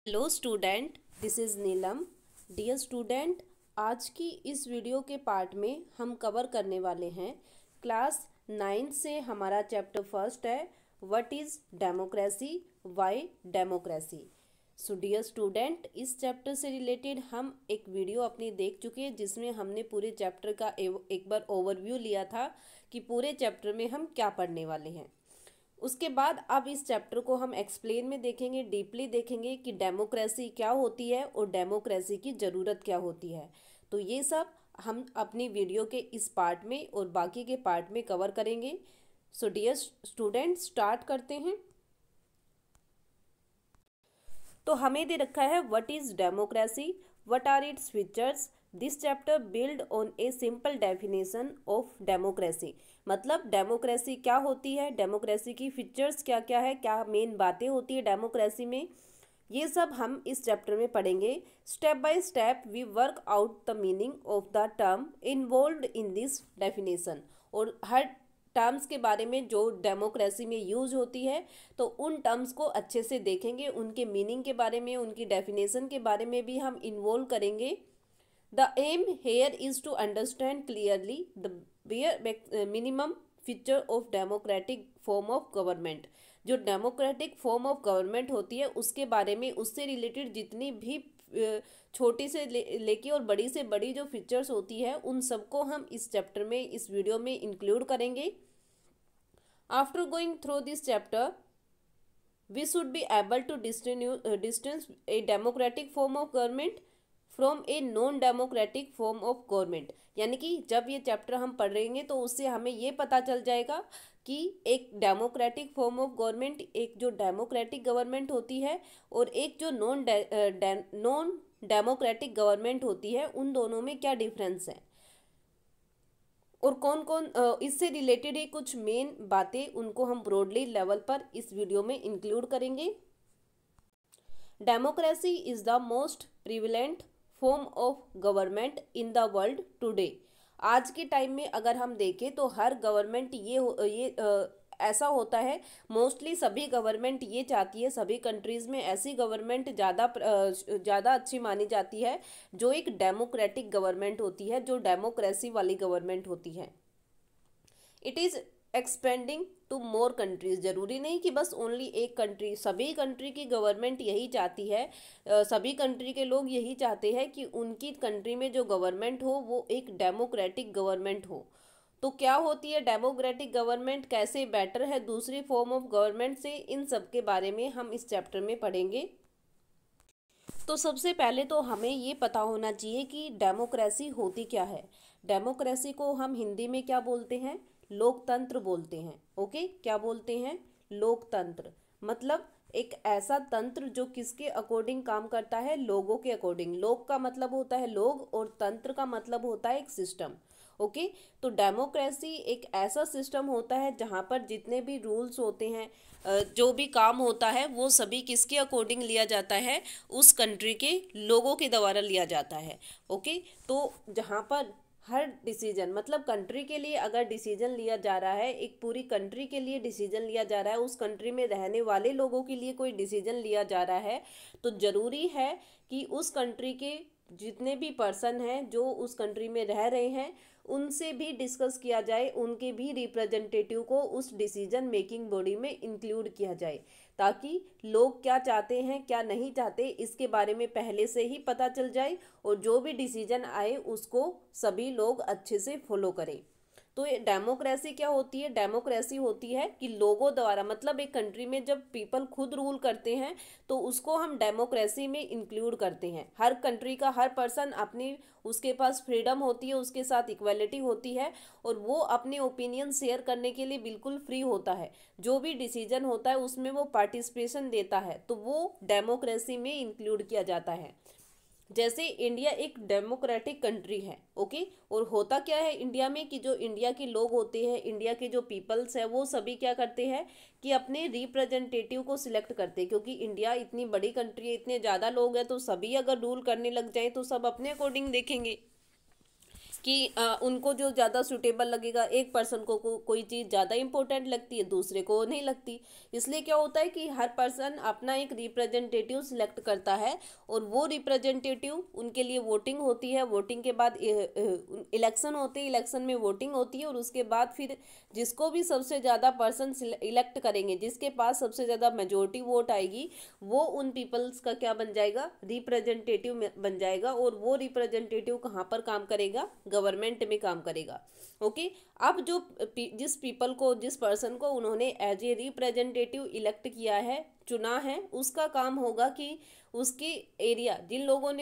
Hello student, this is Neelam. Dear student, आज की इस वीडियो के पार्ट में हम कवर करने वाले हैं क्लास 9 से हमारा चैप्टर फर्स्ट है what is democracy, why democracy. So dear student, इस चैप्टर से रिलेटेड हम एक वीडियो अपनी देख चुके हैं जिसमें हमने पूरे चैप्टर का एक बार ओवरव्यू लिया था कि पूरे चैप्टर में हम क्या पढ़ने वाले हैं। उसके बाद अब इस चैप्टर को हम एक्सप्लेन में देखेंगे, डीपली देखेंगे कि डेमोक्रेसी क्या होती है और डेमोक्रेसी की ज़रूरत क्या होती है। तो ये सब हम अपनी वीडियो के इस पार्ट में और बाकी के पार्ट में कवर करेंगे। सो डियर स्टूडेंट, स्टार्ट करते हैं। तो हमें दे रखा है what is democracy, what are its features. This chapter build on a simple definition of democracy. मतलब डेमोक्रेसी क्या होती है, डेमोक्रेसी की फीचर्स क्या क्या है, क्या मेन बातें होती है डेमोक्रेसी में, ये सब हम इस चैप्टर में पढ़ेंगे। Step by step we work out the meaning of the term involved in this definition. और हर टर्म्स के बारे में जो डेमोक्रेसी में यूज होती है तो उन टर्म्स को अच्छे से देखेंगे, उनके मीनिंग के बारे में, उनकी डेफिनेशन के बारे में भी हम इन्वॉल्व करेंगे। The aim here is to understand clearly the bare minimum feature of democratic form of government. जो डेमोक्रेटिक फॉर्म ऑफ गवर्नमेंट होती है उसके बारे में, उससे रिलेटेड जितनी भी छोटी से लेके और बड़ी से बड़ी जो फीचर्स होती है उन सबको हम इस चैप्टर में, इस वीडियो में इंक्लूड करेंगे। After going through this chapter, we should be able to distance a democratic form of government from a non democratic form of government. यानी कि जब ये चैप्टर हम पढ़ेंगे तो उससे हमें ये पता चल जाएगा कि एक डेमोक्रेटिक फॉर्म ऑफ गवर्नमेंट, एक जो डेमोक्रेटिक गवर्नमेंट होती है और एक जो नॉन डेमोक्रेटिक गवर्नमेंट होती है, उन दोनों में क्या डिफरेंस है और कौन कौन इससे रिलेटेड ही कुछ मेन बातें, उनको हम ब्रॉडली लेवल पर इस वीडियो में इंक्लूड करेंगे। Democracy is the most prevalent form of government in the world today. आज के टाइम में अगर हम देखें तो हर गवर्नमेंट ऐसा होता है, मोस्टली सभी गवर्नमेंट ये चाहती है, सभी कंट्रीज़ में ऐसी गवर्नमेंट ज़्यादा अच्छी मानी जाती है जो एक डेमोक्रेटिक गवर्नमेंट होती है, जो डेमोक्रेसी वाली गवर्नमेंट होती है। It is expanding to more countries. जरूरी नहीं कि बस ओनली एक कंट्री, सभी कंट्री की गवर्नमेंट यही चाहती है, सभी कंट्री के लोग यही चाहते हैं कि उनकी कंट्री में जो गवर्नमेंट हो वो एक डेमोक्रेटिक गवर्नमेंट हो। तो क्या होती है डेमोक्रेटिक गवर्नमेंट, कैसे बेटर है दूसरी फॉर्म ऑफ गवर्नमेंट से, इन सब के बारे में हम इस चैप्टर में पढ़ेंगे। तो सबसे पहले तो हमें ये पता होना चाहिए कि डेमोक्रेसी होती क्या है। डेमोक्रेसी को हम हिंदी में क्या बोलते हैं? लोकतंत्र बोलते हैं। ओके, क्या बोलते हैं? लोकतंत्र। मतलब एक ऐसा तंत्र जो किसके अकॉर्डिंग काम करता है? लोगों के अकॉर्डिंग। लोक का मतलब होता है लोग और तंत्र का मतलब होता है एक सिस्टम। ओके, तो डेमोक्रेसी एक ऐसा सिस्टम होता है जहाँ पर जितने भी रूल्स होते हैं, जो भी काम होता है वो सभी किसके अकॉर्डिंग लिया जाता है? उस कंट्री के लोगों के द्वारा लिया जाता है। ओके, तो जहाँ पर हर डिसीजन, मतलब कंट्री के लिए अगर डिसीजन लिया जा रहा है, एक पूरी कंट्री के लिए डिसीजन लिया जा रहा है, उस कंट्री में रहने वाले लोगों के लिए कोई डिसीजन लिया जा रहा है, तो ज़रूरी है कि उस कंट्री के जितने भी पर्सन हैं जो उस कंट्री में रह रहे हैं उनसे भी डिस्कस किया जाए, उनके भी रिप्रेजेंटेटिव को उस डिसीजन मेकिंग बॉडी में इंक्लूड किया जाए, ताकि लोग क्या चाहते हैं क्या नहीं चाहते इसके बारे में पहले से ही पता चल जाए और जो भी डिसीजन आए उसको सभी लोग अच्छे से फॉलो करें। तो ये डेमोक्रेसी क्या होती है? डेमोक्रेसी होती है कि लोगों द्वारा, मतलब एक कंट्री में जब पीपल खुद रूल करते हैं तो उसको हम डेमोक्रेसी में इंक्लूड करते हैं। हर कंट्री का हर पर्सन अपनी, उसके पास फ्रीडम होती है, उसके साथ इक्वलिटी होती है और वो अपने ओपिनियन शेयर करने के लिए बिल्कुल फ्री होता है। जो भी डिसीजन होता है उसमें वो पार्टिसिपेशन देता है, तो वो डेमोक्रेसी में इंक्लूड किया जाता है। जैसे इंडिया एक डेमोक्रेटिक कंट्री है। ओके, और होता क्या है इंडिया में कि जो इंडिया के लोग होते हैं, इंडिया के जो पीपल्स है, वो सभी क्या करते हैं कि अपने रिप्रेजेंटेटिव को सिलेक्ट करते हैं, क्योंकि इंडिया इतनी बड़ी कंट्री है, इतने ज़्यादा लोग हैं, तो सभी अगर रूल करने लग जाए तो सब अपने अकॉर्डिंग देखेंगे कि उनको जो ज़्यादा सूटेबल लगेगा, एक पर्सन को कोई चीज़ ज़्यादा इंपॉर्टेंट लगती है, दूसरे को नहीं लगती। इसलिए क्या होता है कि हर पर्सन अपना एक रिप्रेजेंटेटिव सिलेक्ट करता है और वो रिप्रेजेंटेटिव उनके लिए वोटिंग होती है। वोटिंग के बाद इलेक्शन होते हैं, इलेक्शन में वोटिंग होती है और उसके बाद फिर जिसको भी सबसे ज़्यादा पर्सन इलेक्ट करेंगे, जिसके पास सबसे ज़्यादा मेजोरिटी वोट आएगी, वो उन पीपल्स का क्या बन जाएगा, रिप्रेजेंटेटिव बन जाएगा। और वो रिप्रेजेंटेटिव कहाँ पर काम करेगा, गवर्नमेंट में काम करेगा। ओके, अब जो जिस पीपल को, जिस पर्सन को उन्होंने एज ए रिप्रेजेंटेटिव इलेक्ट किया है, चुना है, उसका काम होगा कि उसकी एरिया, जिन लोगों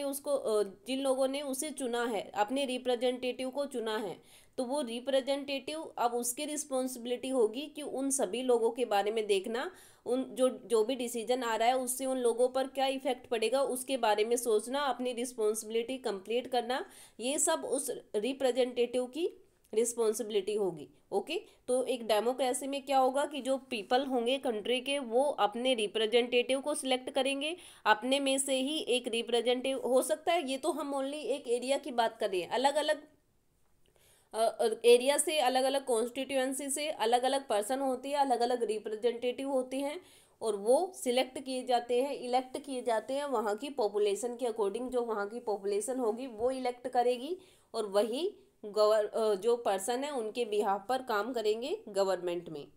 ने उसे चुना है, अपने रिप्रेजेंटेटिव को चुना है, तो वो रिप्रेजेंटेटिव, अब उसकी रिस्पॉन्सिबिलिटी होगी कि उन सभी लोगों के बारे में देखना, उन जो भी डिसीजन आ रहा है उससे उन लोगों पर क्या इफेक्ट पड़ेगा उसके बारे में सोचना, अपनी रिस्पॉन्सिबिलिटी कंप्लीट करना, ये सब उस रिप्रेजेंटेटिव की रिस्पॉन्सिबिलिटी होगी। ओके, तो एक डेमोक्रेसी में क्या होगा कि जो पीपल होंगे कंट्री के, वो अपने रिप्रेजेंटेटिव को सिलेक्ट करेंगे, अपने में से ही एक रिप्रेजेंटेटिव हो सकता है। ये तो हम ओनली एक एरिया की बात कर रहे हैं, अलग अलग एरिया से, अलग अलग कॉन्स्टिट्यूएंसी से अलग अलग पर्सन होती है, अलग अलग रिप्रेजेंटेटिव होती हैं और वो सिलेक्ट किए जाते हैं, इलेक्ट किए जाते हैं वहाँ की पॉपुलेशन के अकॉर्डिंग। जो वहाँ की पॉपुलेशन होगी वो इलेक्ट करेगी और वही जो पर्सन है उनके बिहाफ पर काम करेंगे गवर्नमेंट में।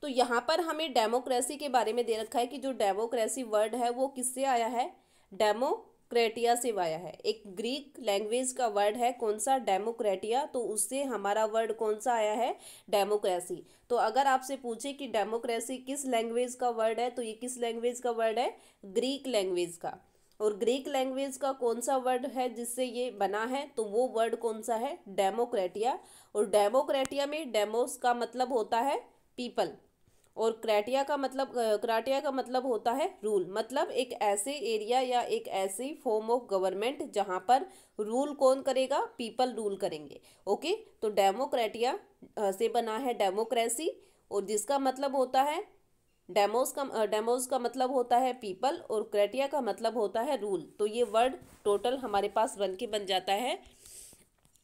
तो यहाँ पर हमें डेमोक्रेसी के बारे में दे रखा है कि जो डेमोक्रेसी वर्ड है वो किससे आया है, डेमोक्रेटिया से आया है। एक ग्रीक लैंग्वेज का वर्ड है, कौन सा, डेमोक्रेटिया, तो उससे हमारा वर्ड कौन सा आया है, डेमोक्रेसी। तो अगर आपसे पूछे कि डेमोक्रेसी किस लैंग्वेज का वर्ड है, तो ये किस लैंग्वेज का वर्ड है, ग्रीक लैंग्वेज का। और ग्रीक लैंग्वेज का कौन सा वर्ड है जिससे ये बना है, तो वो वर्ड कौन सा है, डेमोक्रेटिया। और डेमोक्रेटिया में डेमोस का मतलब होता है पीपल और क्राटिया का मतलब होता है रूल, मतलब एक ऐसे एरिया या एक ऐसी फॉर्म ऑफ गवर्नमेंट जहाँ पर रूल कौन करेगा, पीपल रूल करेंगे। ओके, तो डेमोक्रेटिया से बना है डेमोक्रेसी और जिसका मतलब होता है डेमोस का मतलब होता है पीपल और क्रेटिया का मतलब होता है रूल। तो ये वर्ड टोटल हमारे पास बन जाता है।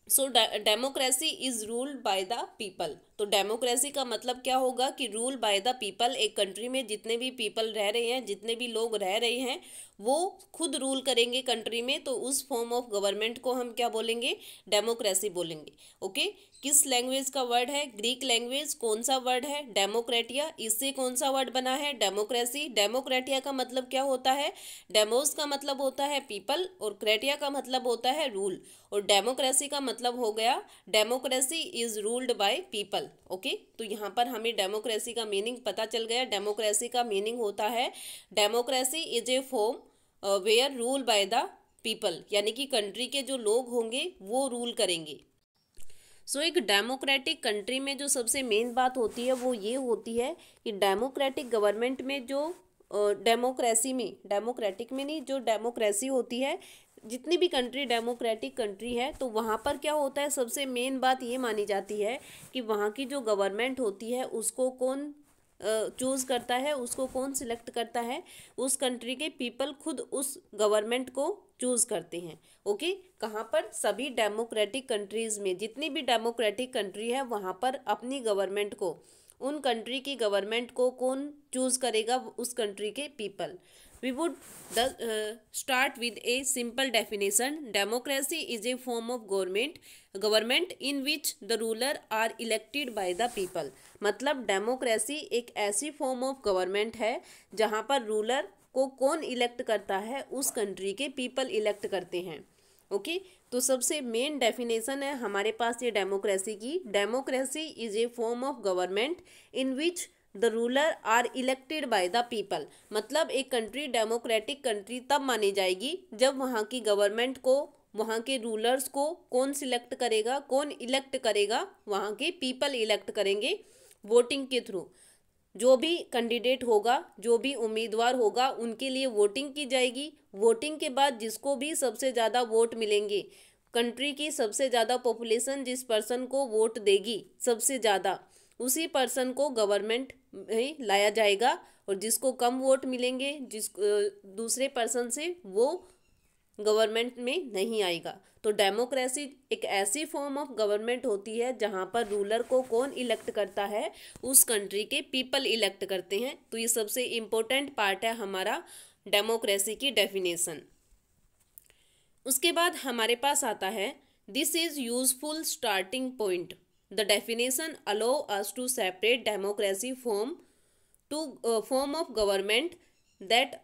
So democracy is ruled by the people. तो डेमोक्रेसी का मतलब क्या होगा कि रूल बाय द पीपल। एक कंट्री में जितने भी पीपल रह रहे हैं, जितने भी लोग रह रहे हैं, वो खुद रूल करेंगे कंट्री में, तो उस फॉर्म ऑफ गवर्नमेंट को हम क्या बोलेंगे, डेमोक्रेसी बोलेंगे। ओके, किस लैंग्वेज का वर्ड है, ग्रीक लैंग्वेज। कौन सा वर्ड है, डेमोक्रेटिया। इससे कौन सा वर्ड बना है, डेमोक्रेसी। डेमोक्रेटिया का मतलब क्या होता है, डेमोस का मतलब होता है पीपल और क्रेटिया का मतलब होता है रूल। और डेमोक्रेसी का मतलब हो गया, democracy is ruled by people. Okay, तो यहाँ पर हमें डेमोक्रेसी का मीनिंग पता चल गया। डेमोक्रेसी का मीनिंग होता है, democracy is a form where rule by the people, यानी कि कंट्री के जो लोग होंगे वो रूल करेंगे। सो एक डेमोक्रेटिक कंट्री में जो सबसे मेन बात होती है वो ये होती है कि डेमोक्रेटिक गवर्नमेंट में जो डेमोक्रेटिक में नहीं, जो डेमोक्रेसी होती है, जितनी भी कंट्री डेमोक्रेटिक कंट्री है, तो वहाँ पर क्या होता है, सबसे मेन बात ये मानी जाती है कि वहाँ की जो गवर्नमेंट होती है उसको कौन चूज़ करता है, उसको कौन सिलेक्ट करता है, उस कंट्री के पीपल खुद उस गवर्नमेंट को चूज़ करते हैं। ओके, कहाँ पर, सभी डेमोक्रेटिक कंट्रीज़ में, जितनी भी डेमोक्रेटिक कंट्री है वहाँ पर अपनी गवर्नमेंट को, उन कंट्री की गवर्नमेंट को कौन चूज़ करेगा, उस कंट्री के people. We would start with a simple definition. Democracy is a form of government in which the ruler are elected by the people. मतलब डेमोक्रेसी एक ऐसी फॉर्म ऑफ गवर्नमेंट है जहाँ पर रूलर को कौन इलेक्ट करता है, उस कंट्री के पीपल इलेक्ट करते हैं। ओके, तो सबसे मेन डेफिनेशन है हमारे पास ये डेमोक्रेसी की। Democracy is a form of government in which the ruler are elected by the people. मतलब एक कंट्री डेमोक्रेटिक कंट्री तब मानी जाएगी जब वहाँ की गवर्नमेंट को, वहाँ के रूलर्स को कौन सिलेक्ट करेगा, कौन इलेक्ट करेगा, वहाँ के पीपल इलेक्ट करेंगे वोटिंग के थ्रू। जो भी कैंडिडेट होगा, जो भी उम्मीदवार होगा, उनके लिए वोटिंग की जाएगी। वोटिंग के बाद जिसको भी सबसे ज़्यादा वोट मिलेंगे, कंट्री की सबसे ज़्यादा पॉपुलेशन जिस पर्सन को वोट देगी सबसे ज़्यादा, उसी पर्सन को गवर्नमेंट में लाया जाएगा। और जिसको कम वोट मिलेंगे, दूसरे पर्सन से, वो गवर्नमेंट में नहीं आएगा। तो डेमोक्रेसी एक ऐसी फॉर्म ऑफ गवर्नमेंट होती है जहां पर रूलर को कौन इलेक्ट करता है, उस कंट्री के पीपल इलेक्ट करते हैं। तो ये सबसे इम्पोर्टेंट पार्ट है हमारा डेमोक्रेसी की डेफिनेशन। उसके बाद हमारे पास आता है this is useful starting point. The definition allow us to separate democracy form of government that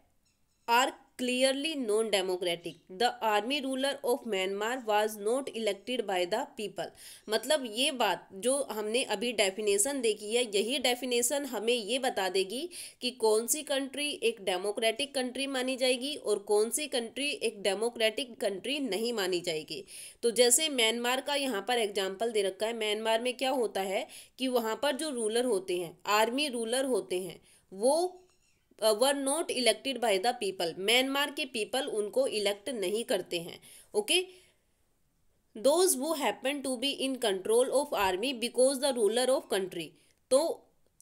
are clearly non-democratic. The army ruler of Myanmar was not elected by the people. मतलब ये बात जो हमने अभी डेफिनेशन देखी है, यही definition हमें ये बता देगी कि कौन सी कंट्री एक डेमोक्रेटिक कंट्री मानी जाएगी और कौन सी कंट्री एक डेमोक्रेटिक कंट्री नहीं मानी जाएगी। तो जैसे म्यांमार का यहाँ पर एग्जाम्पल दे रखा है, म्यांमार में क्या होता है कि वहाँ पर जो रूलर होते हैं, आर्मी रूलर होते हैं, वो were not elected by the people. Myanmar के पीपल उनको इलेक्ट नहीं करते हैं। ओके, दोज वो happen to be in control of army because the ruler of country. तो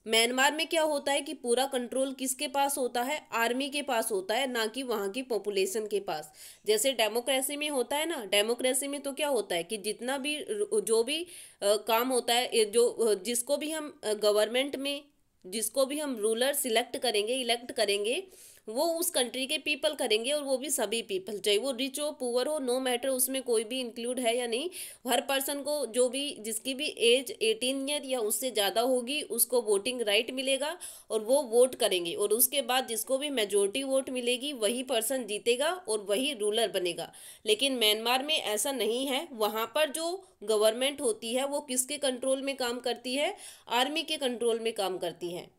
म्यांमार में क्या होता है कि पूरा कंट्रोल किसके पास होता है, आर्मी के पास होता है, ना कि वहाँ की पॉपुलेशन के पास। जैसे डेमोक्रेसी में होता है ना, डेमोक्रेसी में तो क्या होता है कि जितना भी जो भी काम होता है, जो जिसको भी हम गवर्नमेंट में जिसको भी हम रूलर सिलेक्ट करेंगे, इलेक्ट करेंगे, वो उस कंट्री के पीपल करेंगे, और वो भी सभी पीपल, चाहे वो रिच हो पुअर हो, नो मैटर उसमें कोई भी इंक्लूड है या नहीं। हर पर्सन को जो भी जिसकी भी एज 18 ईयर या उससे ज़्यादा होगी उसको वोटिंग राइट मिलेगा और वो वोट करेंगे, और उसके बाद जिसको भी मेजोरिटी वोट मिलेगी वही पर्सन जीतेगा और वही रूलर बनेगा। लेकिन म्यांमार में ऐसा नहीं है। वहाँ पर जो गवर्नमेंट होती है वो किसके कंट्रोल में काम करती है, आर्मी के कंट्रोल में काम करती है।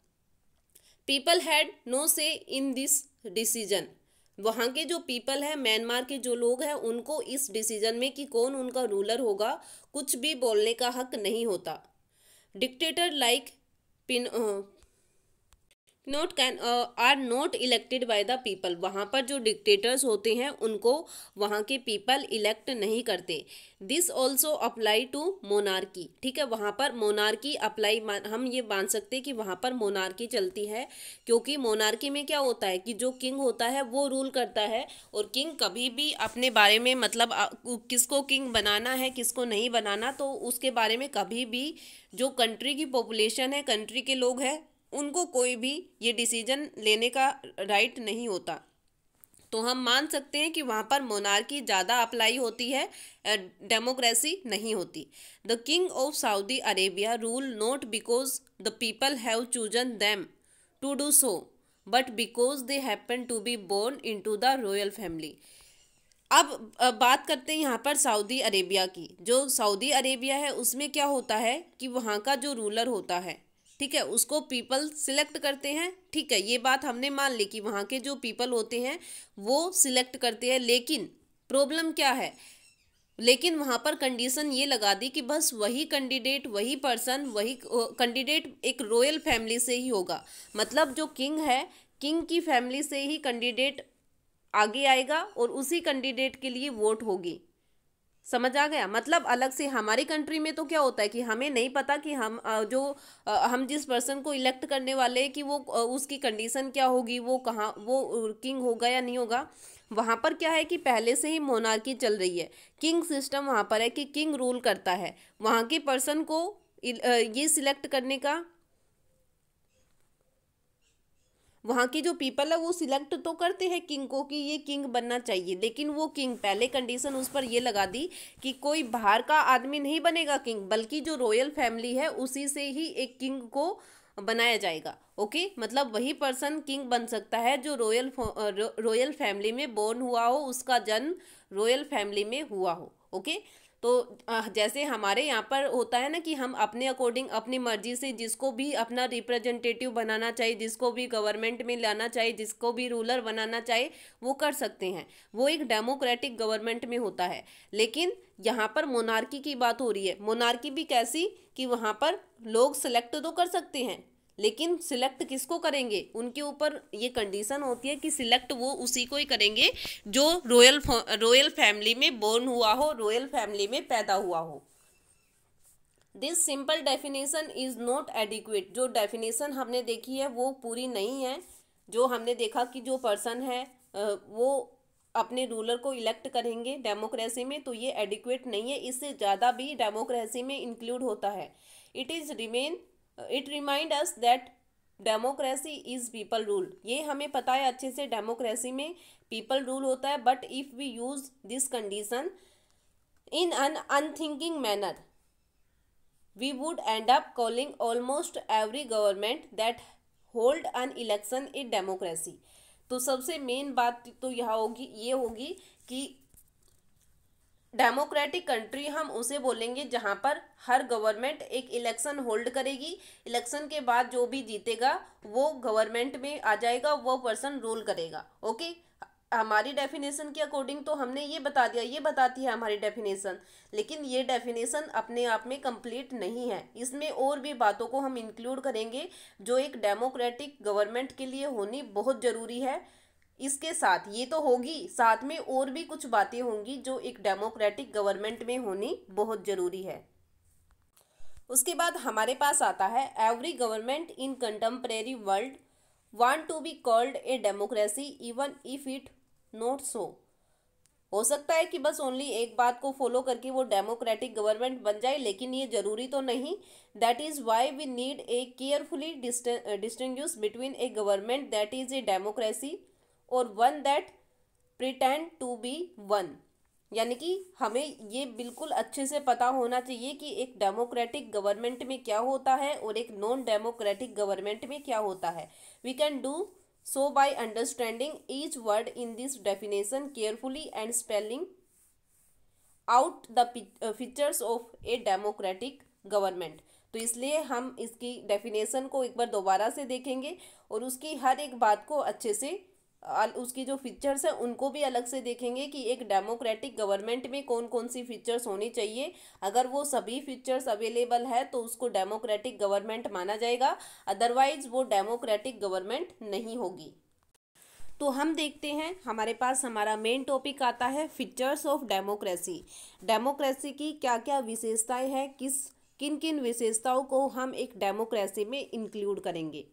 पीपल हैड नो से इन दिस डिसीजन। वहाँ के जो पीपल है, म्यांमार के जो लोग हैं, उनको इस डिसीजन में कि कौन उनका रूलर होगा कुछ भी बोलने का हक नहीं होता। Dictator like Pinochet can are not elected by the people. वहाँ पर जो डिक्टेटर्स होते हैं उनको वहाँ के पीपल इलेक्ट नहीं करते। This also apply to monarchy. ठीक है, वहाँ पर मोनार्की अप्लाई, हम ये मान सकते हैं कि वहाँ पर मोनार्की चलती है, क्योंकि मोनार्की में क्या होता है कि जो किंग होता है वो रूल करता है, और किंग कभी भी अपने बारे में मतलब किसको किंग बनाना है किसको नहीं बनाना, तो उसके बारे में कभी भी जो कंट्री की पॉपुलेशन है, कंट्री के लोग हैं, उनको कोई भी ये डिसीजन लेने का राइट नहीं होता। तो हम मान सकते हैं कि वहाँ पर मोनार्की ज़्यादा अप्लाई होती है, डेमोक्रेसी नहीं होती। The king of Saudi Arabia rule not because the people have chosen them to do so, but because they happen to be born into the royal family. अब बात करते हैं यहाँ पर सऊदी अरेबिया की। जो सऊदी अरेबिया है उसमें क्या होता है कि वहाँ का जो रूलर होता है, ठीक है, उसको पीपल सिलेक्ट करते हैं। ठीक है, ये बात हमने मान ली कि वहाँ के जो पीपल होते हैं वो सिलेक्ट करते हैं, लेकिन प्रॉब्लम क्या है, लेकिन वहाँ पर कंडीशन ये लगा दी कि बस वही कैंडिडेट, वही पर्सन, वही कैंडिडेट एक रॉयल फैमिली से ही होगा। मतलब जो किंग है, किंग की फैमिली से ही कैंडिडेट आगे आएगा और उसी कैंडिडेट के लिए वोट होगी। समझ आ गया? मतलब अलग से हमारी कंट्री में तो क्या होता है कि हमें नहीं पता कि हम जिस पर्सन को इलेक्ट करने वाले हैं कि वो उसकी कंडीशन क्या होगी, वो कहाँ वो किंग होगा या नहीं होगा। वहाँ पर क्या है कि पहले से ही मोनार्की चल रही है, किंग सिस्टम वहाँ पर है कि किंग रूल करता है। वहाँ के पर्सन को ये सिलेक्ट करने का, वहाँ की जो पीपल है वो सिलेक्ट तो करते हैं किंग को कि ये किंग बनना चाहिए, लेकिन वो किंग पहले कंडीशन उस पर ये लगा दी कि कोई बाहर का आदमी नहीं बनेगा किंग, बल्कि जो रॉयल फैमिली है उसी से ही एक किंग को बनाया जाएगा। ओके, मतलब वही पर्सन किंग बन सकता है जो रॉयल फैमिली में बोर्न हुआ हो, उसका जन्म रॉयल फैमिली में हुआ हो। ओके, तो जैसे हमारे यहाँ पर होता है ना कि हम अपने अकॉर्डिंग अपनी मर्जी से जिसको भी अपना रिप्रेजेंटेटिव बनाना चाहिए, जिसको भी गवर्नमेंट में लाना चाहिए, जिसको भी रूलर बनाना चाहे वो कर सकते हैं। वो एक डेमोक्रेटिक गवर्नमेंट में होता है। लेकिन यहाँ पर मोनार्की की बात हो रही है। मोनार्की भी कैसी कि वहाँ पर लोग सिलेक्ट तो कर सकते हैं, लेकिन सिलेक्ट किसको करेंगे, उनके ऊपर ये कंडीशन होती है कि सिलेक्ट वो उसी को ही करेंगे जो रॉयल फैमिली में बोर्न हुआ हो, रॉयल फैमिली में पैदा हुआ हो। This simple definition is not adequate. जो डेफिनेशन हमने देखी है वो पूरी नहीं है। जो हमने देखा कि जो पर्सन है वो अपने रूलर को इलेक्ट करेंगे डेमोक्रेसी में, तो ये एडिक्वेट नहीं है, इससे ज़्यादा भी डेमोक्रेसी में इंक्लूड होता है। It remind us that democracy is people rule. ये हमें पता है अच्छे से, डेमोक्रेसी में पीपल रूल होता है, but if we use this condition in an unthinking manner we would end up calling almost every government that hold an election a democracy। तो सबसे मेन बात तो ये होगी कि डेमोक्रेटिक कंट्री हम उसे बोलेंगे जहां पर हर गवर्नमेंट एक इलेक्शन होल्ड करेगी, इलेक्शन के बाद जो भी जीतेगा वो गवर्नमेंट में आ जाएगा, वो पर्सन रूल करेगा। ओके, हमारी डेफिनेशन के अकॉर्डिंग तो हमने ये बता दिया, ये बताती है हमारी डेफिनेशन, लेकिन ये डेफिनेशन अपने आप में कंप्लीट नहीं है, इसमें और भी बातों को हम इंक्लूड करेंगे जो एक डेमोक्रेटिक गवर्नमेंट के लिए होनी बहुत ज़रूरी है। इसके साथ ये तो होगी, साथ में और भी कुछ बातें होंगी जो एक डेमोक्रेटिक गवर्नमेंट में होनी बहुत ज़रूरी है। उसके बाद हमारे पास आता है every government in contemporary world want to be called a democracy even if it not so. हो सकता है कि बस ओनली एक बात को फॉलो करके वो डेमोक्रेटिक गवर्नमेंट बन जाए, लेकिन ये जरूरी तो नहीं। That is why we need a carefully distinguish between a government that is a democracy और one that pretend to be one. यानी कि हमें ये बिल्कुल अच्छे से पता होना चाहिए कि एक डेमोक्रेटिक गवर्नमेंट में क्या होता है और एक नॉन डेमोक्रेटिक गवर्नमेंट में क्या होता है। We can do so by understanding each word in this definition carefully and spelling out the features of a democratic government। तो इसलिए हम इसकी डेफिनेशन को एक बार दोबारा से देखेंगे और उसकी हर एक बात को अच्छे से उसकी जो फीचर्स हैं उनको भी अलग से देखेंगे कि एक डेमोक्रेटिक गवर्नमेंट में कौन कौन सी फीचर्स होनी चाहिए। अगर वो सभी फीचर्स अवेलेबल है तो उसको डेमोक्रेटिक गवर्नमेंट माना जाएगा, अदरवाइज वो डेमोक्रेटिक गवर्नमेंट नहीं होगी। तो हम देखते हैं, हमारे पास हमारा मेन टॉपिक आता है फीचर्स ऑफ डेमोक्रेसी। डेमोक्रेसी की क्या क्या विशेषताएं हैं, किन किन विशेषताओं को हम एक डेमोक्रेसी में इंक्लूड करेंगे।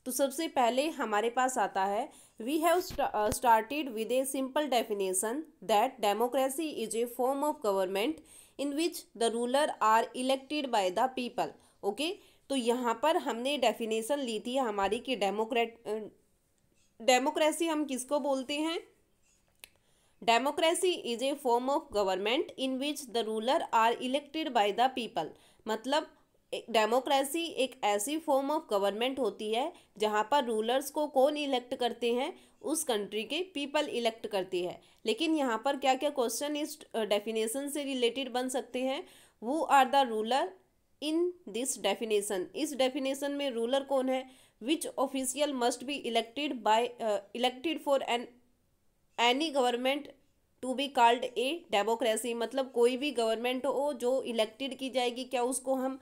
तो सबसे पहले हमारे पास आता है we have started with a simple definition that democracy is a form of government in which the ruler are elected by the people. Okay, तो यहाँ पर हमने डेफिनेशन ली थी हमारी कि डेमोक्रेसी हम किसको बोलते हैं। Democracy is a form of government in which the ruler are elected by the people. मतलब डेमोक्रेसी एक ऐसी फॉर्म ऑफ गवर्नमेंट होती है जहाँ पर रूलर्स को कौन इलेक्ट करते हैं, उस कंट्री के पीपल इलेक्ट करती है। लेकिन यहाँ पर क्या क्या क्वेश्चन इस डेफिनेशन से रिलेटेड बन सकते हैं। Who are the ruler in this definition, इस डेफिनेशन में रूलर कौन है। Which official must be elected for any government to be called a democracy. मतलब कोई भी गवर्नमेंट हो जो इलेक्टेड की जाएगी, क्या उसको हम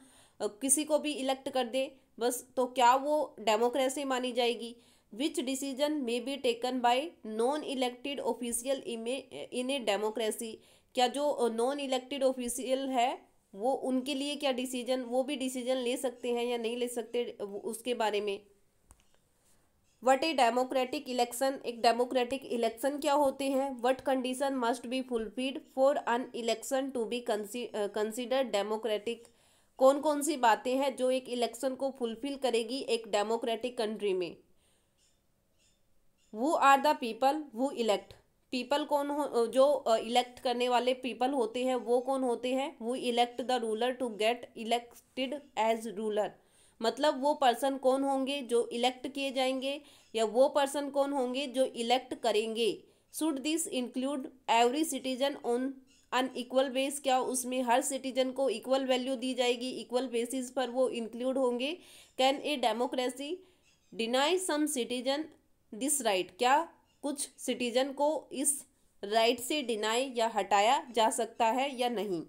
किसी को भी इलेक्ट कर दे बस, तो क्या वो डेमोक्रेसी मानी जाएगी। Which decision may be taken by non elected official in a democracy. क्या जो नॉन इलेक्टेड ऑफिशियल है वो उनके लिए क्या डिसीजन, वो भी डिसीजन ले सकते हैं या नहीं ले सकते, उसके बारे में। वट ए डेमोक्रेटिक इलेक्शन, एक डेमोक्रेटिक इलेक्शन क्या होते हैं। What condition must be fulfilled for an election to be considered democratic. कौन कौन सी बातें हैं जो एक इलेक्शन को फुलफिल करेगी एक डेमोक्रेटिक कंट्री में। वो are the people who elect, people कौन हो, जो इलेक्ट करने वाले पीपल होते हैं वो कौन होते हैं। वो elect the ruler to get elected as ruler. मतलब वो पर्सन कौन होंगे जो इलेक्ट किए जाएंगे, या वो पर्सन कौन होंगे जो इलेक्ट करेंगे। Should this include every citizen on an equal base, क्या उसमें हर सिटीजन को इक्वल वैल्यू दी जाएगी, इक्वल बेसिस पर वो इंक्लूड होंगे। Can a democracy deny some citizen this right, क्या कुछ सिटीजन को इस राइट से डिनाई या हटाया जा सकता है या नहीं।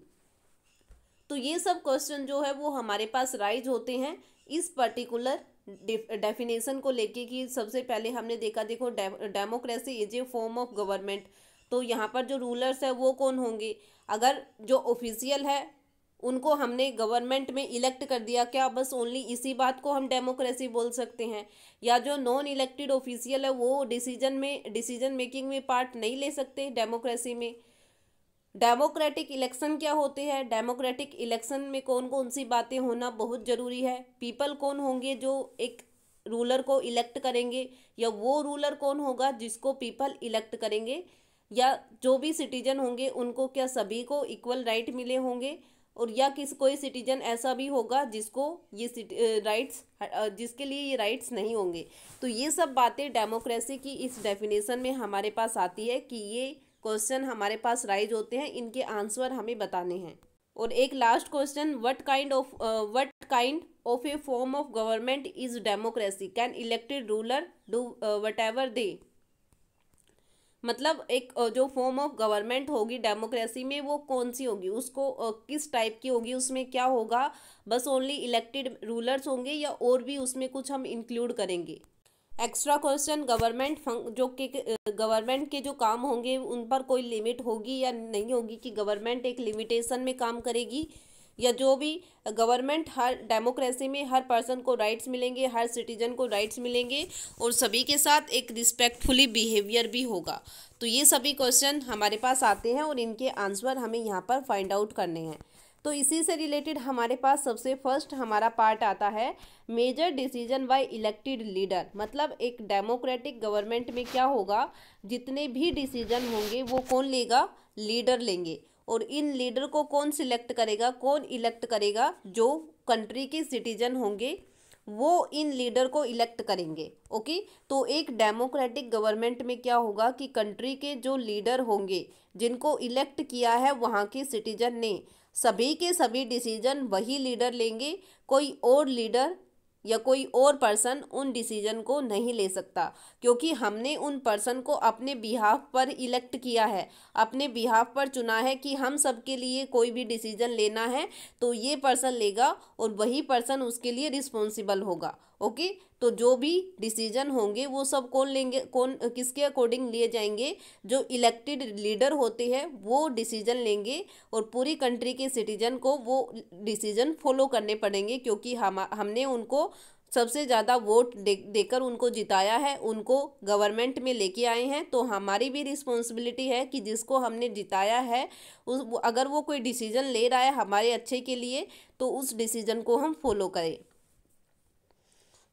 तो ये सब क्वेश्चन जो है वो हमारे पास राइज होते हैं इस पर्टिकुलर डेफिनेशन को लेके कि सबसे पहले हमने देखा, देखो democracy is a form of government, तो यहाँ पर जो रूलर्स है वो कौन होंगे। अगर जो ऑफिशियल है उनको हमने गवर्नमेंट में इलेक्ट कर दिया, क्या बस ओनली इसी बात को हम डेमोक्रेसी बोल सकते हैं? या जो नॉन इलेक्टेड ऑफिशियल है वो डिसीजन मेकिंग में पार्ट नहीं ले सकते डेमोक्रेसी में? डेमोक्रेटिक इलेक्शन क्या होते हैं? डेमोक्रेटिक इलेक्शन में कौन कौन सी बातें होना बहुत ज़रूरी है? पीपल कौन होंगे जो एक रूलर को इलेक्ट करेंगे, या वो रूलर कौन होगा जिसको पीपल इलेक्ट करेंगे? या जो भी सिटीजन होंगे उनको क्या सभी को इक्वल राइट मिले होंगे, और या कोई सिटीजन ऐसा भी होगा जिसको ये राइट्स जिसके लिए ये राइट्स नहीं होंगे? तो ये सब बातें डेमोक्रेसी की इस डेफिनेशन में हमारे पास आती है कि ये क्वेश्चन हमारे पास राइज होते हैं, इनके आंसर हमें बताने हैं। और एक last question, what kind of A form of government is democracy? Can elected ruler do whatever they? मतलब एक जो फॉर्म ऑफ गवर्नमेंट होगी डेमोक्रेसी में वो कौन सी होगी, उसको किस टाइप की होगी, उसमें क्या होगा? बस ओनली इलेक्टेड रूलर्स होंगे या और भी उसमें कुछ हम इंक्लूड करेंगे? एक्स्ट्रा क्वेश्चन, गवर्नमेंट के जो काम होंगे उन पर कोई लिमिट होगी या नहीं होगी, कि गवर्नमेंट एक लिमिटेशन में काम करेगी, या जो भी गवर्नमेंट हर डेमोक्रेसी में हर पर्सन को राइट्स मिलेंगे, हर सिटीजन को राइट्स मिलेंगे और सभी के साथ एक रिस्पेक्टफुली बिहेवियर भी होगा? तो ये सभी क्वेश्चन हमारे पास आते हैं और इनके आंसर हमें यहाँ पर फाइंड आउट करने हैं। तो इसी से रिलेटेड हमारे पास सबसे फर्स्ट हमारा पार्ट आता है major decision by elected leader. मतलब एक डेमोक्रेटिक गवर्नमेंट में क्या होगा, जितने भी डिसीजन होंगे वो कौन लेगा? लीडर लेंगे। और इन लीडर को कौन सिलेक्ट करेगा, कौन इलेक्ट करेगा? जो कंट्री के सिटीजन होंगे वो इन लीडर को इलेक्ट करेंगे। ओके, तो एक डेमोक्रेटिक गवर्नमेंट में क्या होगा कि कंट्री के जो लीडर होंगे जिनको इलेक्ट किया है वहाँ के सिटीजन ने, सभी के सभी डिसीजन वही लीडर लेंगे, कोई और लीडर या कोई और पर्सन उन डिसीजन को नहीं ले सकता, क्योंकि हमने उन पर्सन को अपने बिहाफ पर इलेक्ट किया है, अपने बिहाफ पर चुना है कि हम सब के लिए कोई भी डिसीजन लेना है तो ये पर्सन लेगा और वही पर्सन उसके लिए रिस्पॉन्सिबल होगा। ओके, तो जो भी डिसीजन होंगे वो सब कौन लेंगे, कौन किसके अकॉर्डिंग लिए जाएंगे? जो इलेक्टेड लीडर होते हैं वो डिसीजन लेंगे और पूरी कंट्री के सिटीजन को वो डिसीजन फॉलो करने पड़ेंगे, क्योंकि हमने उनको सबसे ज़्यादा वोट देकर उनको जिताया है, उनको गवर्नमेंट में लेके आए हैं। तो हमारी भी रिस्पॉन्सिबिलिटी है कि जिसको हमने जिताया है अगर वो कोई डिसीजन ले रहा है हमारे अच्छे के लिए तो उस डिसीजन को हम फॉलो करें।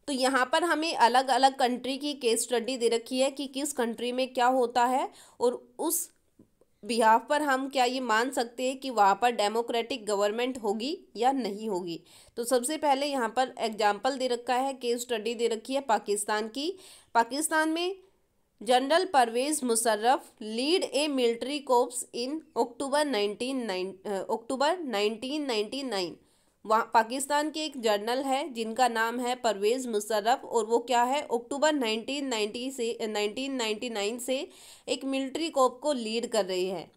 तो यहाँ पर हमें अलग अलग कंट्री की केस स्टडी दे रखी है कि किस कंट्री में क्या होता है, और उस बिहाफ पर हम क्या ये मान सकते हैं कि वहाँ पर डेमोक्रेटिक गवर्नमेंट होगी या नहीं होगी। तो सबसे पहले यहाँ पर एग्जाम्पल दे रखा है, केस स्टडी दे रखी है पाकिस्तान की। पाकिस्तान में general Pervez Musharraf lead a military corps in October 1999। वहाँ पाकिस्तान के एक जनरल है जिनका नाम है परवेज़ मुशर्रफ, और वो क्या है, अक्टूबर 1999 से एक मिलिट्री कोर्प को लीड कर रहे हैं।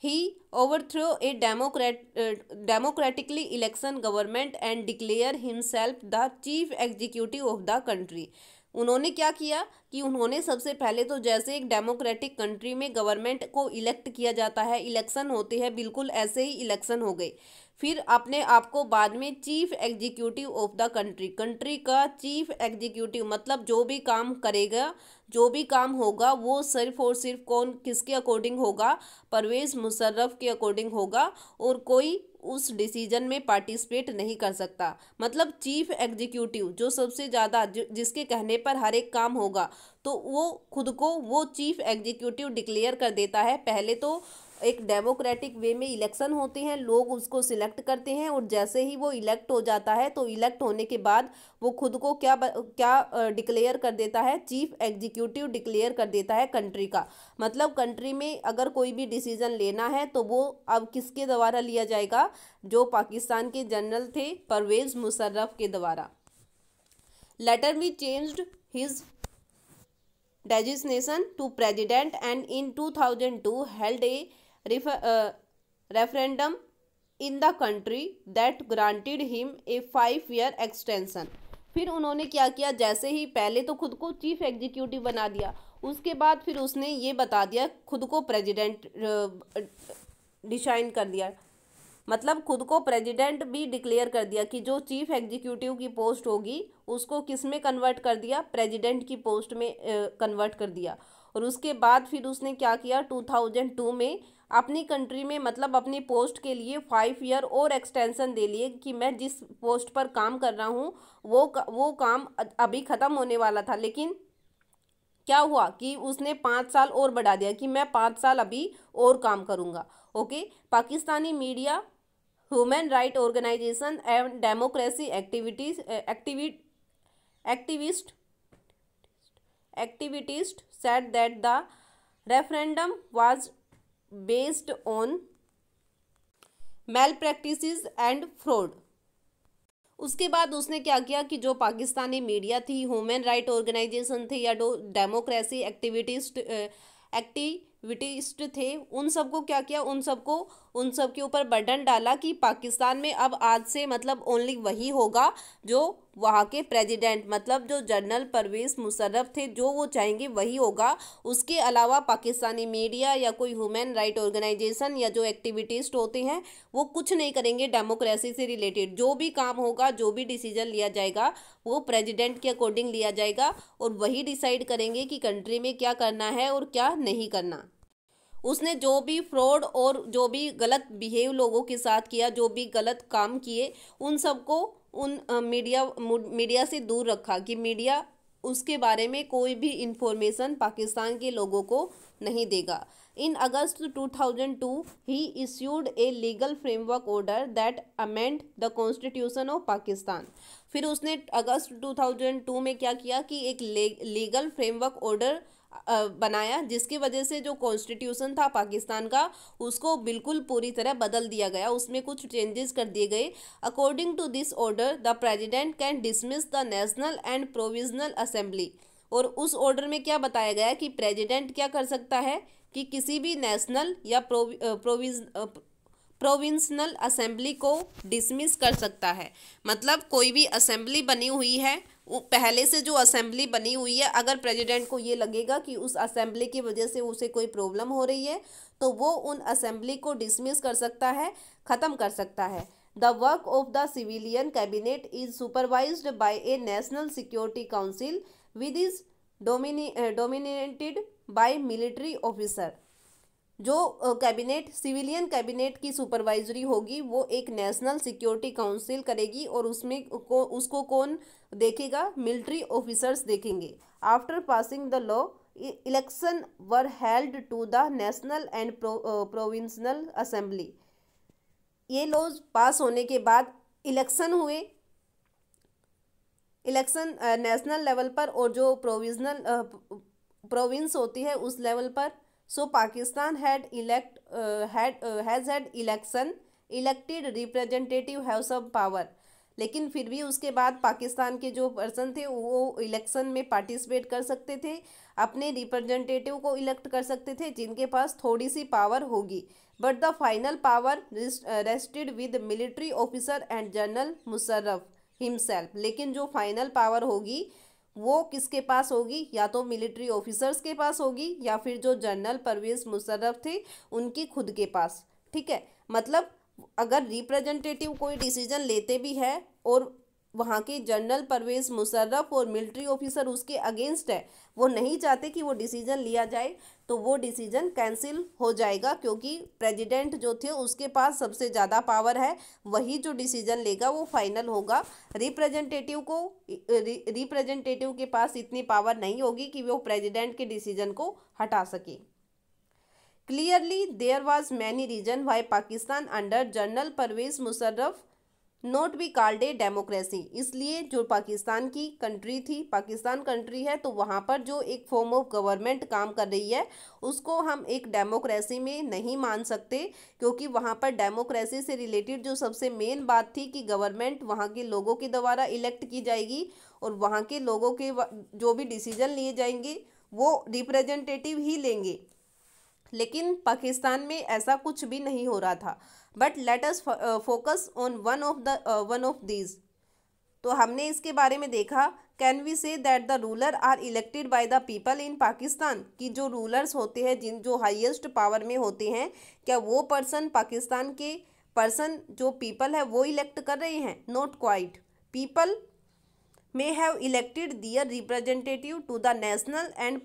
He overthrow a democratically election government and declare himself the chief executive of the country. उन्होंने क्या किया कि उन्होंने सबसे पहले तो जैसे एक डेमोक्रेटिक कंट्री में गवर्नमेंट को इलेक्ट किया जाता है, इलेक्शन होते हैं, बिल्कुल ऐसे ही इलेक्शन हो गए। फिर अपने आप को बाद में chief executive of the country का चीफ एग्जीक्यूटिव, मतलब जो भी काम करेगा, जो भी काम होगा वो सिर्फ और सिर्फ किसके अकॉर्डिंग होगा? परवेज़ मुशर्रफ के अकॉर्डिंग होगा, और कोई उस डिसीजन में पार्टिसिपेट नहीं कर सकता। मतलब चीफ एग्जीक्यूटिव जो सबसे ज़्यादा जिसके कहने पर हर एक काम होगा, तो वो खुद को वो चीफ एग्जीक्यूटिव डिक्लेयर कर देता है। पहले तो एक डेमोक्रेटिक वे में इलेक्शन होते हैं, लोग उसको सिलेक्ट करते हैं, और जैसे ही वो इलेक्ट हो जाता है तो इलेक्ट होने के बाद वो खुद को क्या डिक्लेयर कर देता है? चीफ एग्जीक्यूटिव डिक्लेयर कर देता है कंट्री का। मतलब कंट्री में अगर कोई भी डिसीजन लेना है तो वो अब किसके द्वारा लिया जाएगा? जो पाकिस्तान के जनरल थे परवेज़ मुशर्रफ के द्वारा। लेटर भी changed his designation to president and in 2002 held a referendum in the country that granted him a 5-year extension। फिर उन्होंने क्या किया, जैसे ही पहले तो खुद को चीफ एग्जीक्यूटिव बना दिया, उसके बाद फिर उसने ये बता दिया, खुद को प्रेसिडेंट डिसाइन कर दिया, मतलब खुद को प्रेसिडेंट भी डिक्लेयर कर दिया कि जो चीफ एग्जीक्यूटिव की पोस्ट होगी उसको किस में कन्वर्ट कर दिया, प्रेसिडेंट की पोस्ट में कन्वर्ट कर दिया। और उसके बाद फिर उसने क्या किया, 2002 में अपनी कंट्री में मतलब अपनी पोस्ट के लिए 5 ईयर और एक्सटेंशन दे लिए कि मैं जिस पोस्ट पर काम कर रहा हूँ वो काम अभी ख़त्म होने वाला था, लेकिन क्या हुआ कि उसने 5 साल और बढ़ा दिया कि मैं 5 साल अभी और काम करूँगा। Okay, Pakistani media, human right organisation and democracy activists said that the referendum was based on malpractices and fraud। उसके बाद उसने क्या किया कि जो पाकिस्तानी मीडिया थी, ह्यूमन राइट ऑर्गेनाइजेशन थे या जो डेमोक्रेसी एक्टिविटिस्ट थे, उन सबको क्या किया, उन सब के ऊपर बर्डन डाला कि पाकिस्तान में अब आज से मतलब ओनली वही होगा जो वहाँ के प्रेसिडेंट मतलब जो जनरल परवेज़ मुशर्रफ थे, जो वो चाहेंगे वही होगा। उसके अलावा पाकिस्तानी मीडिया या कोई ह्यूमन राइट ऑर्गेनाइजेशन या जो एक्टिविटिस्ट होते हैं वो कुछ नहीं करेंगे डेमोक्रेसी से रिलेटेड। जो भी काम होगा, जो भी डिसीजन लिया जाएगा वो प्रेसिडेंट के अकॉर्डिंग लिया जाएगा और वही डिसाइड करेंगे कि कंट्री में क्या करना है और क्या नहीं करना। उसने जो भी फ्रॉड और जो भी गलत बिहेव लोगों के साथ किया, जो भी गलत काम किए, उन सबको मीडिया से दूर रखा कि मीडिया उसके बारे में कोई भी इंफॉर्मेशन पाकिस्तान के लोगों को नहीं देगा। In August 2002 he issued a legal framework order that amend the constitution of Pakistan. फिर उसने अगस्त 2002 में क्या किया कि एक लीगल फ्रेमवर्क ऑर्डर बनाया, जिसकी वजह से जो कॉन्स्टिट्यूशन था पाकिस्तान का उसको बिल्कुल पूरी तरह बदल दिया गया, उसमें कुछ चेंजेस कर दिए गए। According to this order the president can dismiss the national and provisional assembly. और उस ऑर्डर में क्या बताया गया कि प्रेसिडेंट क्या कर सकता है कि किसी भी नेशनल या प्रोविंशनल असेंबली को डिसमिस कर सकता है। मतलब कोई भी असेंबली बनी हुई है, पहले से जो असेंबली बनी हुई है, अगर प्रेसिडेंट को ये लगेगा कि उस असेंबली की वजह से उसे कोई प्रॉब्लम हो रही है तो वो उन असेंबली को डिसमिस कर सकता है, ख़त्म कर सकता है। The work of the civilian cabinet is supervised by a national security council with is dominated by military officer. जो कैबिनेट, सिविलियन कैबिनेट की सुपरवाइजरी होगी वो एक नेशनल सिक्योरिटी काउंसिल करेगी और उसको कौन देखेगा, मिलिट्री ऑफिसर्स देखेंगे। After passing the law election were held to the national and provincial assembly. ये लॉज पास होने के बाद इलेक्शन हुए, इलेक्शन नेशनल लेवल पर और जो प्रोविंस होती है उस लेवल पर। So Pakistan has had election, elected representative have some power। लेकिन फिर भी उसके बाद पाकिस्तान के जो पर्सन थे वो इलेक्शन में पार्टिसिपेट कर सकते थे, अपने रिप्रेजेंटेटिव को इलेक्ट कर सकते थे जिनके पास थोड़ी सी पावर होगी। But the final power rested with military officer and general Musharraf himself. लेकिन जो फाइनल पावर होगी वो किसके पास होगी, या तो मिलिट्री ऑफिसर्स के पास होगी या फिर जो जनरल परवेज़ मुशर्रफ थे उनकी खुद के पास। ठीक है, मतलब अगर रिप्रेजेंटेटिव कोई डिसीजन लेते भी है और वहाँ के जनरल परवेज़ मुशर्रफ और मिलिट्री ऑफिसर उसके अगेंस्ट है, वो नहीं चाहते कि वो डिसीजन लिया जाए, तो वो डिसीजन कैंसिल हो जाएगा क्योंकि प्रेसिडेंट जो थे उसके पास सबसे ज़्यादा पावर है, वही जो डिसीजन लेगा वो फाइनल होगा। रिप्रेजेंटेटिव के पास इतनी पावर नहीं होगी कि वो प्रेसिडेंट के डिसीजन को हटा सके। Clearly there was many reason why Pakistan under general Pervez Musharraf not be called a democracy. इसलिए जो पाकिस्तान की कंट्री थी, पाकिस्तान कंट्री है, तो वहाँ पर जो एक फॉर्म ऑफ गवर्नमेंट काम कर रही है उसको हम एक डेमोक्रेसी में नहीं मान सकते, क्योंकि वहाँ पर डेमोक्रेसी से रिलेटेड जो सबसे मेन बात थी कि गवर्नमेंट वहाँ के लोगों के द्वारा इलेक्ट की जाएगी और वहाँ के लोगों के जो भी डिसीजन लिए जाएंगे वो रिप्रेजेंटेटिव ही लेंगे। लेकिन पाकिस्तान में ऐसा कुछ भी नहीं हो रहा था। But let us focus on one of these. तो हमने इसके बारे में देखा, can we say that the ruler are elected by the people in Pakistan, कि जो रूलर्स होते हैं, जो हाईएस्ट पावर में होते हैं, क्या वो पर्सन पाकिस्तान के पर्सन जो पीपल है वो इलेक्ट कर रहे हैं? Not quite. People may have elected their representative to the national and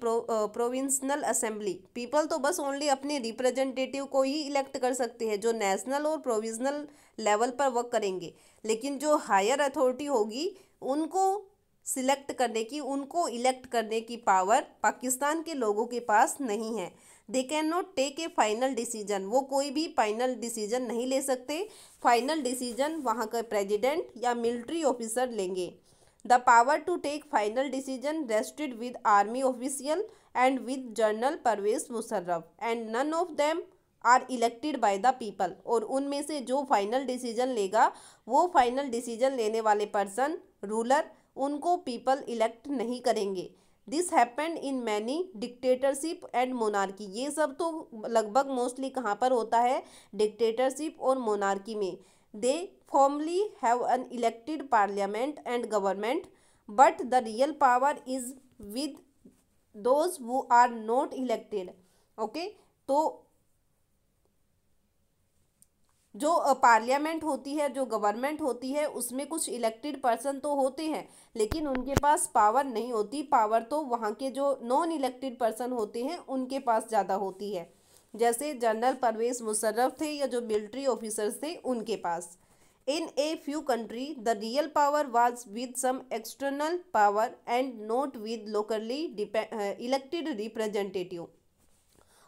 provincial assembly। People तो बस ओनली अपने रिप्रेजेंटेटिव को ही इलेक्ट कर सकते हैं जो नेशनल और प्रोविजनल लेवल पर वर्क करेंगे, लेकिन जो हायर अथॉरिटी होगी उनको सिलेक्ट करने की, उनको इलेक्ट करने की पावर पाकिस्तान के लोगों के पास नहीं है। They can not take a final decision, वो कोई भी फाइनल डिसीजन नहीं ले सकते। फाइनल डिसीजन वहाँ का प्रेसिडेंट या मिलिट्री ऑफिसर लेंगे। The power to take final decision rested with army official and with General Pervez Musharraf and none of them are elected by the people। और उनमें से जो फाइनल डिसीजन लेगा वो फाइनल डिसीजन लेने वाले पर्सन रूलर, उनको पीपल इलेक्ट नहीं करेंगे। This happened in many dictatorship and monarchy. ये सब तो लगभग मोस्टली कहाँ पर होता है? डिक्टेटरशिप और मोनार्की में। They formally have an elected parliament and government, but the real power is with those who are not elected। Okay, तो जो पार्लियामेंट होती है, जो गवर्नमेंट होती है, उसमें कुछ इलेक्टेड पर्सन तो होते हैं लेकिन उनके पास पावर नहीं होती। पावर तो वहाँ के जो नॉन इलेक्टेड पर्सन होते हैं उनके पास ज़्यादा होती है, जैसे जनरल परवेज मुशर्रफ थे या जो मिलिट्री ऑफिसर्स थे उनके पास। In a few country, the real power was with some external power and not with locally elected representative।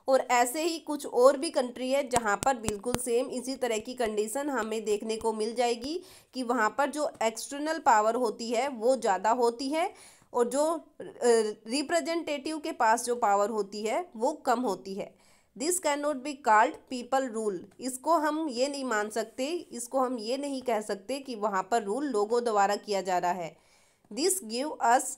और ऐसे ही कुछ और भी कंट्री है जहाँ पर बिल्कुल सेम इसी तरह की कंडीशन हमें देखने को मिल जाएगी कि वहाँ पर जो एक्सटर्नल पावर होती है वो ज़्यादा होती है और जो रिप्रेजेंटेटिव के पास जो पावर होती है वो कम होती है। This can not be called people rule. इसको हम ये नहीं मान सकते, इसको हम ये नहीं कह सकते कि वहाँ पर रूल लोगों द्वारा किया जा रहा है। This give us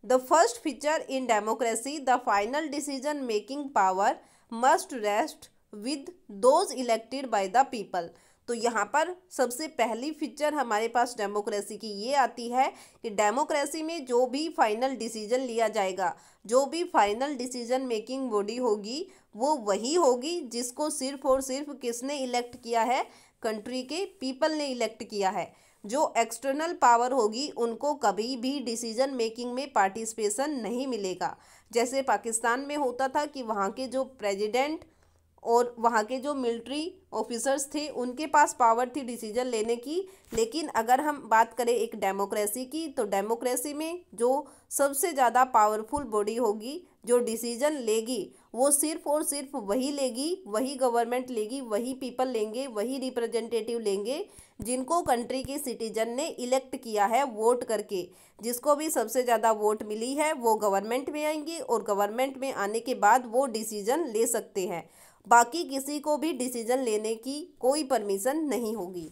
the first feature in democracy, the final decision making power must rest with those elected by the people. तो यहाँ पर सबसे पहली फीचर हमारे पास डेमोक्रेसी की ये आती है कि डेमोक्रेसी में जो भी फाइनल डिसीजन लिया जाएगा, जो भी फाइनल डिसीजन मेकिंग बॉडी होगी वो वही होगी जिसको सिर्फ और सिर्फ किसने इलेक्ट किया है? कंट्री के पीपल ने इलेक्ट किया है। जो एक्सटर्नल पावर होगी उनको कभी भी डिसीजन मेकिंग में पार्टिसिपेशन नहीं मिलेगा। जैसे पाकिस्तान में होता था कि वहाँ के जो प्रेसिडेंट और वहाँ के जो मिलिट्री ऑफिसर्स थे उनके पास पावर थी डिसीजन लेने की, लेकिन अगर हम बात करें एक डेमोक्रेसी की तो डेमोक्रेसी में जो सबसे ज़्यादा पावरफुल बॉडी होगी जो डिसीजन लेगी वो सिर्फ और सिर्फ वही लेगी, वही गवर्नमेंट लेगी, वही पीपल लेंगे, वही रिप्रेजेंटेटिव लेंगे जिनको कंट्री के सिटीजन ने इलेक्ट किया है वोट करके। जिसको भी सबसे ज़्यादा वोट मिली है वो गवर्नमेंट में आएंगे और गवर्नमेंट में आने के बाद वो डिसीजन ले सकते हैं। बाकी किसी को भी डिसीजन लेने की कोई परमिशन नहीं होगी।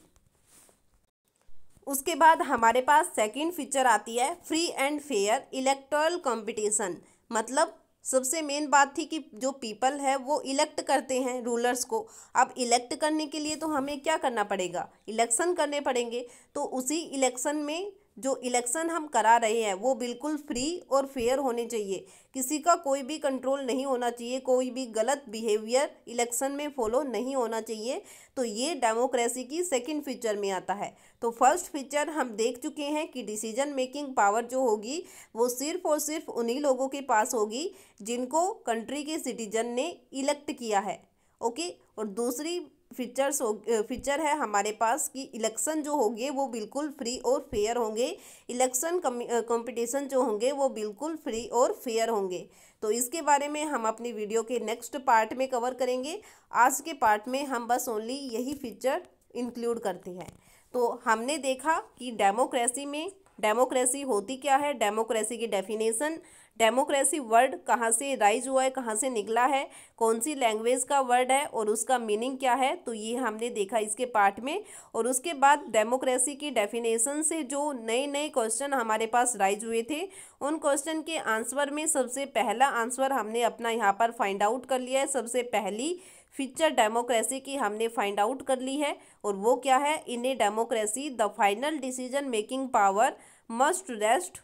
उसके बाद हमारे पास सेकंड फीचर आती है free and fair electoral competition. मतलब सबसे मेन बात थी कि जो पीपल है वो इलेक्ट करते हैं रूलर्स को। अब इलेक्ट करने के लिए तो हमें क्या करना पड़ेगा? इलेक्शन करने पड़ेंगे। तो उसी इलेक्शन में जो इलेक्शन हम करा रहे हैं वो बिल्कुल फ्री और फेयर होने चाहिए। किसी का कोई भी कंट्रोल नहीं होना चाहिए, कोई भी गलत बिहेवियर इलेक्शन में फॉलो नहीं होना चाहिए। तो ये डेमोक्रेसी की सेकंड फीचर में आता है। तो फर्स्ट फीचर हम देख चुके हैं कि डिसीजन मेकिंग पावर जो होगी वो सिर्फ और सिर्फ उन्हीं लोगों के पास होगी जिनको कंट्री के सिटीजन ने इलेक्ट किया है। ओके, और दूसरी फीचर है हमारे पास कि इलेक्शन जो होंगे वो बिल्कुल फ्री और फेयर होंगे। इलेक्शन कंपटीशन जो होंगे वो बिल्कुल फ्री और फेयर होंगे। तो इसके बारे में हम अपनी वीडियो के नेक्स्ट पार्ट में कवर करेंगे। आज के पार्ट में हम बस ओनली यही फीचर इंक्लूड करते हैं। तो हमने देखा कि डेमोक्रेसी में डेमोक्रेसी होती क्या है, डेमोक्रेसी की डेफिनेशन, डेमोक्रेसी वर्ड कहाँ से राइज हुआ है, कहाँ से निकला है, कौन सी लैंग्वेज का वर्ड है और उसका मीनिंग क्या है। तो ये हमने देखा इसके पार्ट में। और उसके बाद डेमोक्रेसी की डेफिनेशन से जो नए नए क्वेश्चन हमारे पास राइज हुए थे उन क्वेश्चन के आंसर में सबसे पहला आंसर हमने अपना यहाँ पर फाइंड आउट कर लिया है। सबसे पहली फीचर डेमोक्रेसी की हमने फाइंड आउट कर ली है और वो क्या है? In a democracy the final decision making power must rest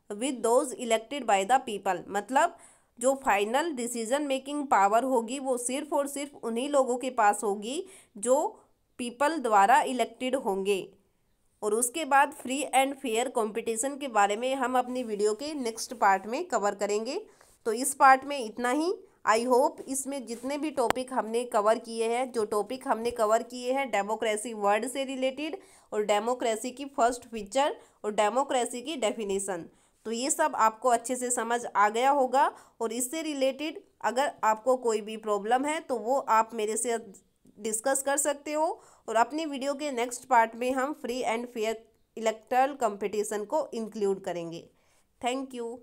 with those elected by the people. मतलब जो फाइनल डिसीजन मेकिंग पावर होगी वो सिर्फ और सिर्फ उन्हीं लोगों के पास होगी जो पीपल द्वारा इलेक्टेड होंगे। और उसके बाद फ्री एंड फेयर कंपटीशन के बारे में हम अपनी वीडियो के नेक्स्ट पार्ट में कवर करेंगे। तो इस पार्ट में इतना ही। आई होप इसमें जितने भी टॉपिक हमने कवर किए हैं, जो टॉपिक हमने कवर किए हैं डेमोक्रेसी वर्ड से रिलेटेड और डेमोक्रेसी की फर्स्ट फीचर और डेमोक्रेसी की डेफिनेशन, तो ये सब आपको अच्छे से समझ आ गया होगा। और इससे रिलेटेड अगर आपको कोई भी प्रॉब्लम है तो वो आप मेरे से डिस्कस कर सकते हो। और अपनी वीडियो के नेक्स्ट पार्ट में हम free and fair electoral competition को इंक्लूड करेंगे। Thank you.